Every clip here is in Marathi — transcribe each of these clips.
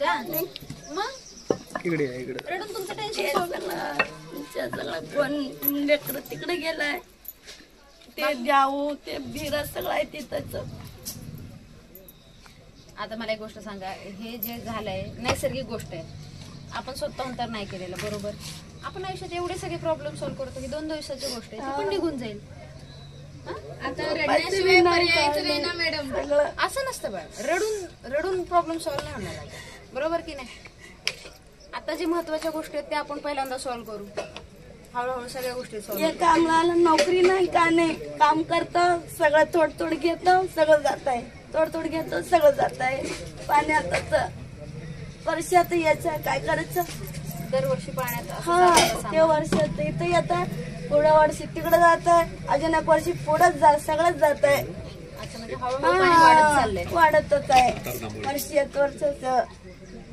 का मग इकडे या, इकडे रडून तुमचं टेन्शन सगळं कोण लेकर तिकडे गेलाय ते जाऊ ते भिरा सगळं आहे तिथंच. आता मला एक गोष्ट सांगा, हे जे झालंय नैसर्गिक गोष्ट आहे, आपण स्वतःहून तर नाही केलेलं बरोबर. आपण आयुष्यात एवढे सगळे प्रॉब्लेम सॉल्व्ह करतो की 2 दिवसाची गोष्ट आहे ती पण निघून जाईल. आता रडण्याशिवाय पर्यायच नाही ना मॅडम. असं नसतं बाळ, रडून रडून प्रॉब्लेम सॉल्व्ह नाही होणार बरोबर की नाही. आता जे महत्वाच्या गोष्टी आहेत त्या आपण पहिल्यांदा सॉल्व्ह करू, हळूहळू सगळ्या गोष्टी सॉल्व्ह. कामाला नोकरी नाही का नाही, काम करतं सगळं थोडं घेतं सगळं जात आहे, थोडं घेतं सगळं जात आहे. पाण्यातच वर्षात यायचं काय करायचं, दरवर्षी पाण्यात हा ते वर्षात इथं येतं, पुढं वर्षी तिकडे जात आहे, अजून एक वर्षी पुढंच सगळंच जात आहे. अच्छा, म्हणजे हळूहळू पाणी वाढत चाललंय. वाढतच आहे वर्षाच.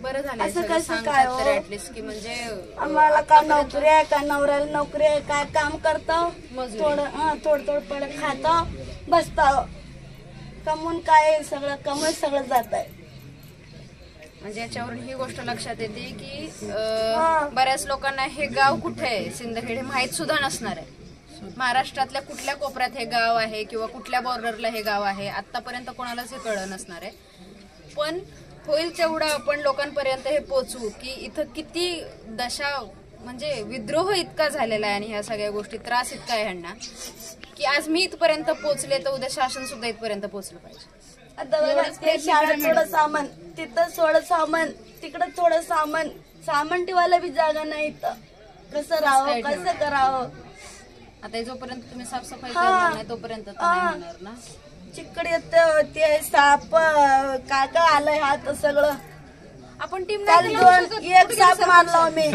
बरं झालं असं कसं काय हो? ऍटलिस्ट की म्हणजे आम्हाला का नोकरी आहे का नवऱ्याला नोकरी आहे, काय काम करतो थोडं पडत खातो बसतो, कमवून काय सगळं कमवून सगळं जात आहे. म्हणजे याच्यावरून ही गोष्ट लक्षात येते की बऱ्याच लोकांना हे गाव कुठे आहे सिंदखेड हे माहित सुद्धा नसणार आहे. महाराष्ट्रातल्या कुठल्या कोपऱ्यात हे गाव आहे किंवा कुठल्या बॉर्डरला हे गाव आहे आतापर्यंत कोणालाच हे कळलं नसणार आहे. पण होईल तेवढं आपण लोकांपर्यंत हे पोचवू की इथं किती दशा म्हणजे विद्रोह इतका झालेला आहे आणि ह्या सगळ्या गोष्टी त्रास इतका आहे ह्यांना की आज मी इथपर्यंत पोचले तर उद्या शासन सुद्धा इथपर्यंत पोचलं पाहिजे. आता शाळेत थोडं सामान, तिथं थोडं सामान, तिकडं थोडं सामान ठेवायला बी जागा नाही, कसं राहावं कसं करावं. आता जोपर्यंत तुम्ही साफसफाई करणार नाही तोपर्यंत नाही होणार ना. चिकड येत ते साप काका आलंय हात सगळं. आपण टीम एक साप मारला मी.